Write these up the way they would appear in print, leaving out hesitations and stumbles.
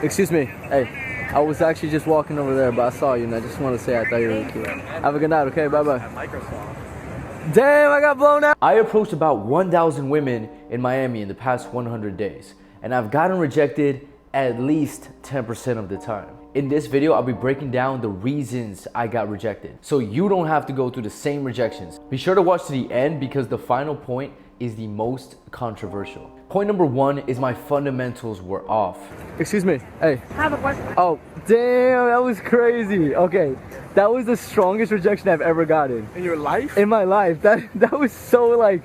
Excuse me. Hey, I was actually just walking over there, but I saw you, and I just want to say I thought you were really cute. Have a good night, okay? Bye-bye. Damn, I got blown out. I approached about 1,000 women in Miami in the past 100 days, and I've gotten rejected at least 10% of the time. In this video, I'll be breaking down the reasons I got rejected, so you don't have to go through the same rejections. Be sure to watch to the end because the final point is the most controversial. Point number one is my fundamentals were off. Excuse me. Hey. I have a question. Oh, damn, that was crazy. Okay, that was the strongest rejection I've ever gotten. In your life? In my life. That was so like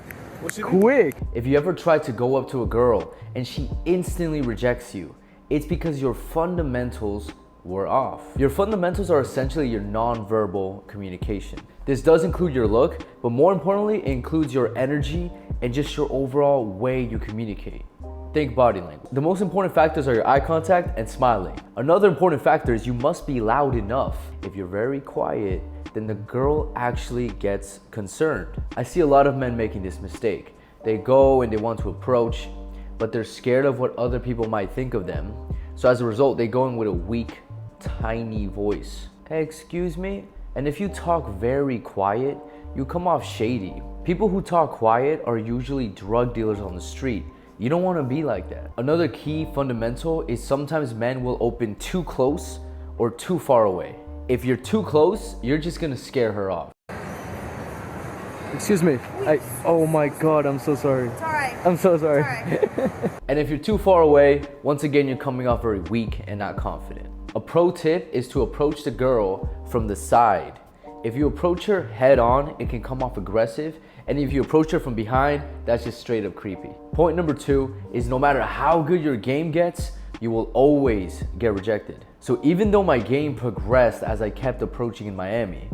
quick. If you ever try to go up to a girl and she instantly rejects you, it's because your fundamentals were off. Your fundamentals are essentially your non-verbal communication. This does include your look, but more importantly, it includes your energy and just your overall way you communicate. Think body language. The most important factors are your eye contact and smiling. Another important factor is you must be loud enough. If you're very quiet, then the girl actually gets concerned. I see a lot of men making this mistake. They go and they want to approach, but they're scared of what other people might think of them. So as a result, they go in with a weak, tiny voice. Hey, excuse me? And if you talk very quiet, you come off shady. People who talk quiet are usually drug dealers on the street. You don't want to be like that. Another key fundamental is sometimes men will open too close or too far away. If you're too close, you're just gonna scare her off. Excuse me. Oh my God, I'm so sorry. It's alright. I'm so sorry. It's alright. And if you're too far away, once again, you're coming off very weak and not confident. A pro tip is to approach the girl from the side. If you approach her head on, it can come off aggressive. And if you approach her from behind, that's just straight up creepy. Point number two is no matter how good your game gets, you will always get rejected. So even though my game progressed as I kept approaching in Miami,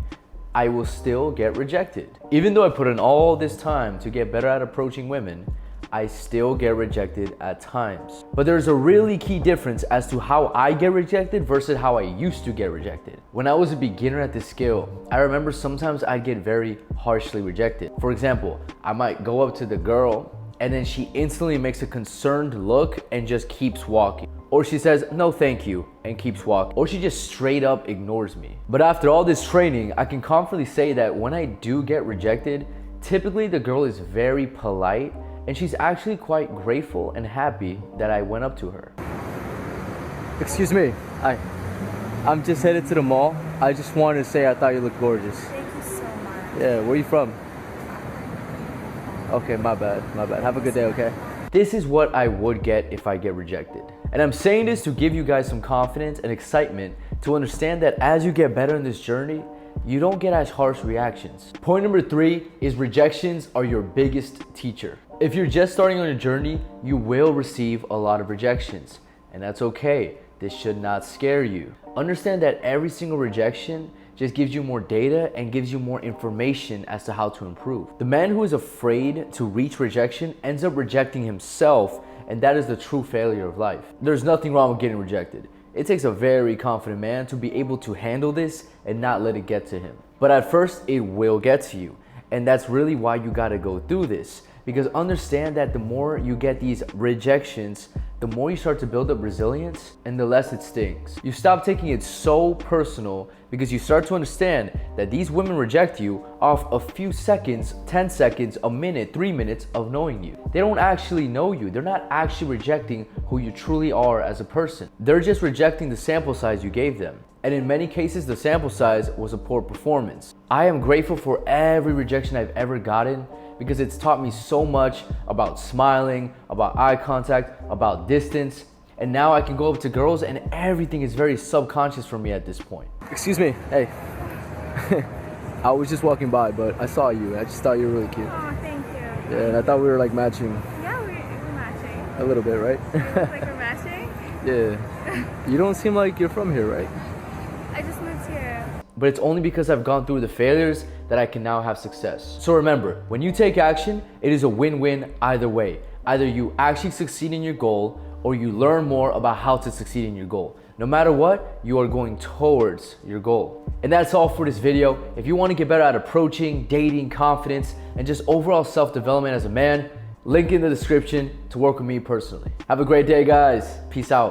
I will still get rejected. Even though I put in all this time to get better at approaching women, I still get rejected at times. But there's a really key difference as to how I get rejected versus how I used to get rejected. When I was a beginner at this skill, I remember sometimes I'd get very harshly rejected. For example, I might go up to the girl and then she instantly makes a concerned look and just keeps walking. Or she says, no thank you, and keeps walking. Or she just straight up ignores me. But after all this training, I can confidently say that when I do get rejected, typically the girl is very polite and she's actually quite grateful and happy that I went up to her. Excuse me, I'm just headed to the mall. I just wanted to say I thought you looked gorgeous. Thank you so much. Yeah, where are you from? Okay, my bad. Have a good day, okay? This is what I would get if I get rejected. And I'm saying this to give you guys some confidence and excitement to understand that as you get better in this journey, you don't get as harsh reactions. Point number three is rejections are your biggest teacher. If you're just starting on your journey, you will receive a lot of rejections, and that's okay. This should not scare you. Understand that every single rejection just gives you more data and gives you more information as to how to improve. The man who is afraid to reach rejection ends up rejecting himself, and that is the true failure of life. There's nothing wrong with getting rejected. It takes a very confident man to be able to handle this and not let it get to him. But at first, it will get to you. And that's really why you gotta go through this. Because understand that the more you get these rejections, the more you start to build up resilience and the less it stings. You stop taking it so personal because you start to understand that these women reject you off a few seconds, 10 seconds, a minute, 3 minutes of knowing you. They don't actually know you. They're not actually rejecting who you truly are as a person. They're just rejecting the sample size you gave them. And in many cases, the sample size was a poor performance. I am grateful for every rejection I've ever gotten because it's taught me so much about smiling, about eye contact, about distance. And now I can go up to girls and everything is very subconscious for me at this point. Excuse me, hey. I was just walking by, but I saw you. I just thought you were really cute. Oh, thank you. Yeah, and I thought we were like matching. Yeah, we're matching. A little bit, right? Like we're matching? Yeah. You don't seem like you're from here, right? I just moved here. But it's only because I've gone through the failures that I can now have success. So remember, when you take action, it is a win-win either way. Either you actually succeed in your goal or you learn more about how to succeed in your goal. No matter what, you are going towards your goal. And that's all for this video. If you want to get better at approaching, dating, confidence, and just overall self-development as a man, link in the description to work with me personally. Have a great day, guys. Peace out.